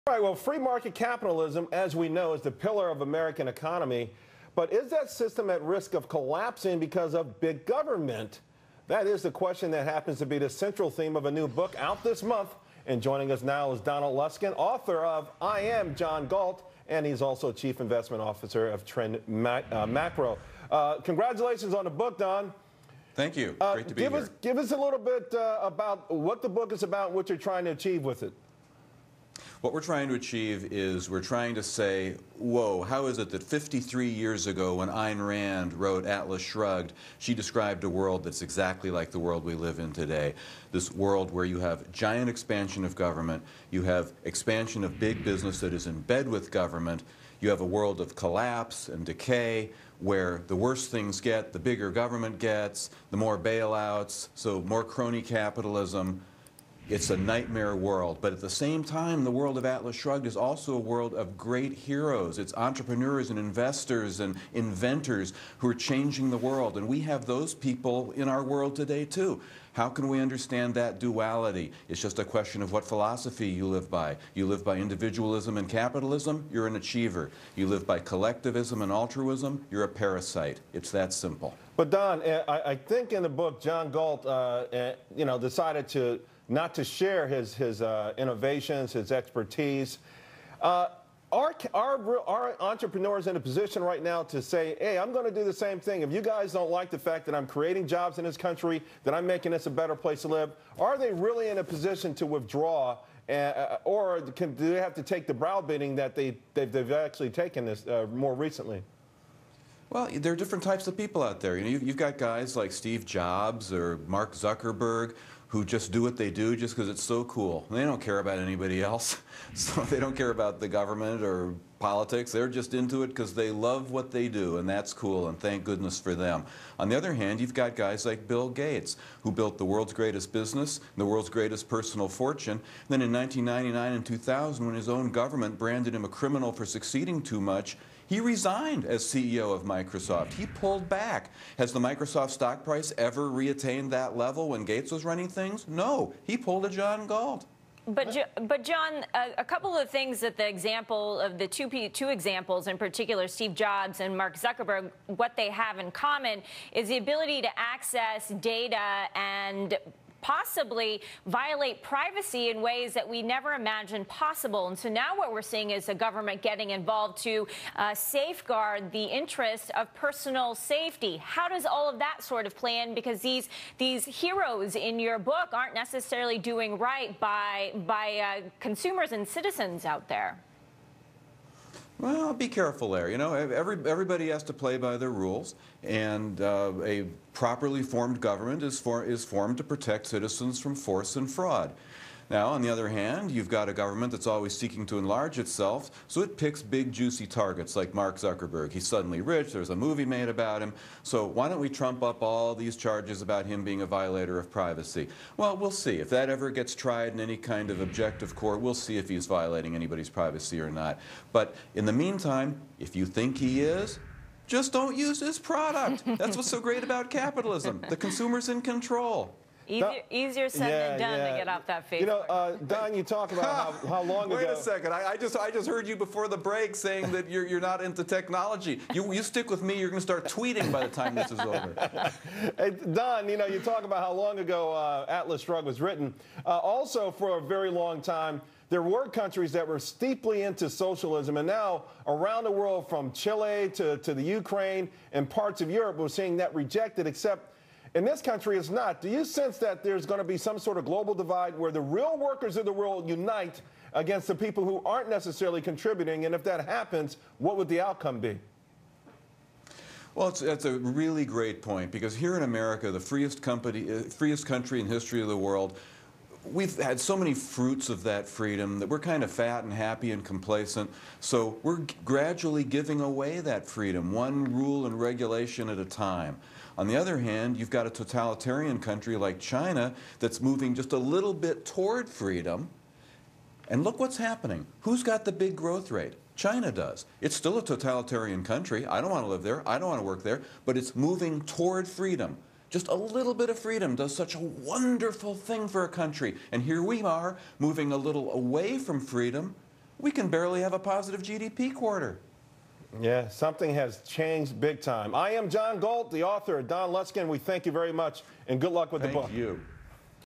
All right, well, free market capitalism, as we know, is the pillar of American economy. But is that system at risk of collapsing because of big government? That is the question that happens to be the central theme of a new book out this month. And joining us now is Donald Luskin, author of I Am John Galt, and he's also Chief Investment Officer of Trend Macro. Congratulations on the book, Don. Thank you. Great to be here. Give us a little bit about what the book is about, what you're trying to achieve with it. What we're trying to achieve is we're trying to say, whoa, how is it that 53 years ago when Ayn Rand wrote Atlas Shrugged, she described a world that's exactly like the world we live in today. This world where you have giant expansion of government, you have expansion of big business that is in bed with government, you have a world of collapse and decay where the worse things get, the bigger government gets, the more bailouts, so more crony capitalism. It's a nightmare world, but at the same time, the world of Atlas Shrugged is also a world of great heroes. It's entrepreneurs and investors and inventors who are changing the world, and we have those people in our world today too. How can we understand that duality? It's just a question of what philosophy you live by. You live by individualism and capitalism, you're an achiever. You live by collectivism and altruism, you're a parasite. It's that simple. But Don, I think in the book, John Galt, decided not to share his innovations, his expertise. Are entrepreneurs in a position right now to say, hey, I'm going to do the same thing. If you guys don't like the fact that I'm creating jobs in this country, that I'm making this a better place to live, are they really in a position to withdraw, or do they have to take the browbeating that they've actually taken this more recently? Well, there are different types of people out there. You know, you've got guys like Steve Jobs or Mark Zuckerberg who just do what they do just because it's so cool. They don't care about anybody else. So they don't care about the government or politics. They're just into it because they love what they do, and that's cool, and thank goodness for them. On the other hand, you've got guys like Bill Gates, who built the world's greatest business, the world's greatest personal fortune. Then in 1999 and 2000, when his own government branded him a criminal for succeeding too much, he resigned as CEO of Microsoft. He pulled back. Has the Microsoft stock price ever reattained that level when Gates was running things? No. He pulled a John Galt. But John, a couple of things that the example of the two examples in particular, Steve Jobs and Mark Zuckerberg, what they have in common is the ability to access data and possibly violate privacy in ways that we never imagined possible. And so now what we're seeing is the government getting involved to safeguard the interest of personal safety. How does all of that sort of play in? Because these heroes in your book aren't necessarily doing right by consumers and citizens out there. Well, be careful there. You know, everybody has to play by their rules, and a properly formed government is formed to protect citizens from force and fraud. Now, on the other hand, you've got a government that's always seeking to enlarge itself, so it picks big, juicy targets like Mark Zuckerberg. He's suddenly rich. There's a movie made about him. So why don't we trump up all these charges about him being a violator of privacy? Well, we'll see. If that ever gets tried in any kind of objective court, we'll see if he's violating anybody's privacy or not. But in the meantime, if you think he is, just don't use his product. That's what's so great about capitalism. The consumer's in control. Easier said than done to get off that Facebook. You know, Don, you talk about how long ago. Wait a second. I just heard you before the break saying that you're not into technology. You stick with me, you're going to start tweeting by the time this is over. Hey, Don, you know, you talk about how long ago Atlas Shrugged was written. Also, for a very long time, there were countries that were steeply into socialism, and now around the world, from Chile to the Ukraine and parts of Europe, we're seeing that rejected, except in this country, it's not. Do you sense that there's going to be some sort of global divide where the real workers of the world unite against the people who aren't necessarily contributing? And if that happens, what would the outcome be? Well, that's a really great point, because here in America, the freest country in history of the world, we've had so many fruits of that freedom that we're kind of fat and happy and complacent. So we're gradually giving away that freedom, one rule and regulation at a time. On the other hand, you've got a totalitarian country like China that's moving just a little bit toward freedom. And look what's happening. Who's got the big growth rate? China does. It's still a totalitarian country. I don't want to live there. I don't want to work there. But it's moving toward freedom. Just a little bit of freedom does such a wonderful thing for a country. And here we are, moving a little away from freedom, we can barely have a positive GDP quarter. Yeah, something has changed big time. I am John Galt, the author of Don Luskin. We thank you very much, and good luck with the book. Thank you.